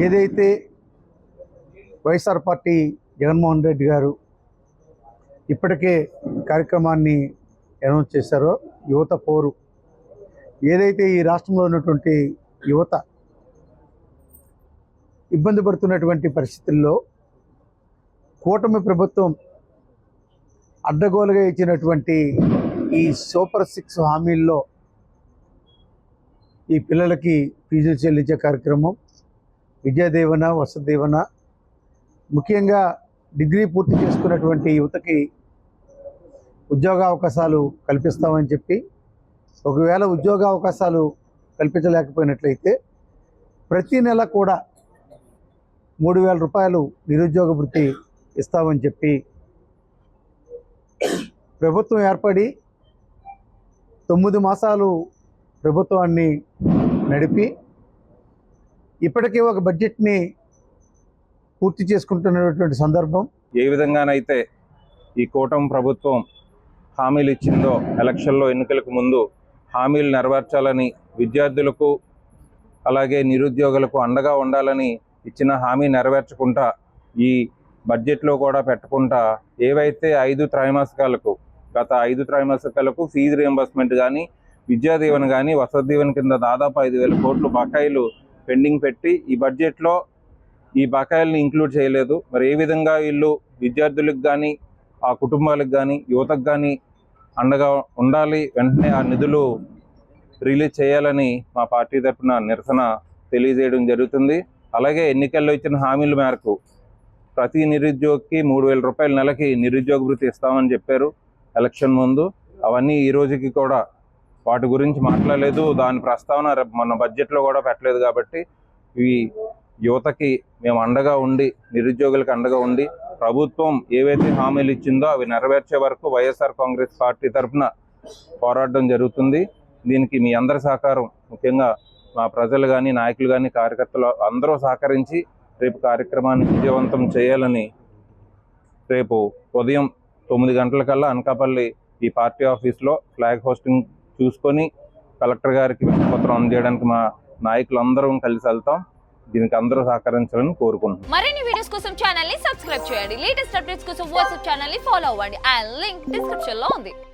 ఏదైతే వైఎస్ఆర్ పార్టీ జగన్మోహన్ రెడ్డి గారు ఇప్పటికే కార్యక్రమాన్ని అనౌన్స్ చేశారో యువత పోరు, ఏదైతే ఈ రాష్ట్రంలో ఉన్నటువంటి యువత ఇబ్బంది పడుతున్నటువంటి పరిస్థితుల్లో కూటమి ప్రభుత్వం అడ్డగోలుగా ఇచ్చినటువంటి ఈ సూపర్ 6 హామీల్లో ఈ పిల్లలకి ఫీజులు చెల్లించే కార్యక్రమం, విద్యాదీవెన, వసతి దీవెన, ముఖ్యంగా డిగ్రీ పూర్తి చేసుకున్నటువంటి యువతకి ఉద్యోగ అవకాశాలు కల్పిస్తామని చెప్పి, ఒకవేళ ఉద్యోగ అవకాశాలు కల్పించలేకపోయినట్లయితే ప్రతి నెల కూడా 3,000 రూపాయలు నిరుద్యోగ వృత్తి ఇస్తామని చెప్పి ప్రభుత్వం ఏర్పడి 9 మాసాలు ప్రభుత్వాన్ని నడిపి ఇప్పటికే ఒక బడ్జెట్ని పూర్తి చేసుకుంటున్నటువంటి సందర్భం. ఏ విధంగానైతే ఈ కూటమి ప్రభుత్వం హామీలు ఇచ్చిందో ఎలక్షన్లో ఎన్నికలకు ముందు హామీలు నెరవేర్చాలని, విద్యార్థులకు అలాగే నిరుద్యోగులకు అండగా ఉండాలని ఇచ్చిన హామీ నెరవేర్చకుండా ఈ బడ్జెట్లో కూడా పెట్టకుండా ఏవైతే 5 త్రైమాసికాలకు గత 5 త్రైమాసికాలకు ఫీజు రియంబర్స్మెంట్ కానీ, విద్యా దీవెన కానీ, వసతి దీవెన కింద దాదాపు 5,000 కోట్లు బకాయిలు పెండింగ్ పెట్టి ఈ బడ్జెట్లో ఈ బకాయిల్ని ఇంక్లూడ్ చేయలేదు. మరి ఏ విధంగా వీళ్ళు విద్యార్థులకు కానీ, ఆ కుటుంబాలకు కానీ, యువతకు కానీ అండగా ఉండాలి, వెంటనే ఆ నిధులు రిలీజ్ చేయాలని మా పార్టీ తరఫున నిరసన తెలియజేయడం జరుగుతుంది. అలాగే ఎన్నికల్లో ఇచ్చిన హామీల మేరకు ప్రతి నిరుద్యోగికి 3,000 రూపాయల నెలకి నిరుద్యోగ వృత్తి ఇస్తామని చెప్పారు ఎలక్షన్ ముందు. అవన్నీ ఈ రోజుకి కూడా వాటి గురించి మాట్లాడలేదు, దాని ప్రస్తావన మన బడ్జెట్లో కూడా పెట్టలేదు. కాబట్టి ఈ యువతకి మేము అండగా ఉండి, నిరుద్యోగులకు అండగా ఉండి, ప్రభుత్వం ఏవైతే హామీలు ఇచ్చిందో అవి నెరవేర్చే వరకు వైఎస్ఆర్ కాంగ్రెస్ పార్టీ తరఫున పోరాడడం జరుగుతుంది. దీనికి మీ అందరి సహకారం, ముఖ్యంగా మా ప్రజలు కానీ, నాయకులు కానీ, కార్యకర్తలు అందరూ సహకరించి రేపు కార్యక్రమాన్ని విజయవంతం చేయాలని రేపు ఉదయం 9 గంటలకల్లా అనకాపల్లి ఈ పార్టీ ఆఫీస్లో ఫ్లాగ్ హోస్టింగ్ చూసుకొని కలెక్టర్ గారికి వినతిపత్రం అందజేయడానికి మా నాయకులందరం కలిసి వెళ్తాం. దీనికి అందరూ సహకరించాలని కోరుకుంటున్నాం. మరిన్ని వీడియోస్ కోసం ఛానల్ ని సబ్స్క్రైబ్ చేయండి. లేటెస్ట్ అప్డేట్స్ కోసం వాట్సాప్ ఛానల్ ని ఫాలో అవ్వండి. ఆ లింక్ డిస్క్రిప్షన్ లో ఉంది.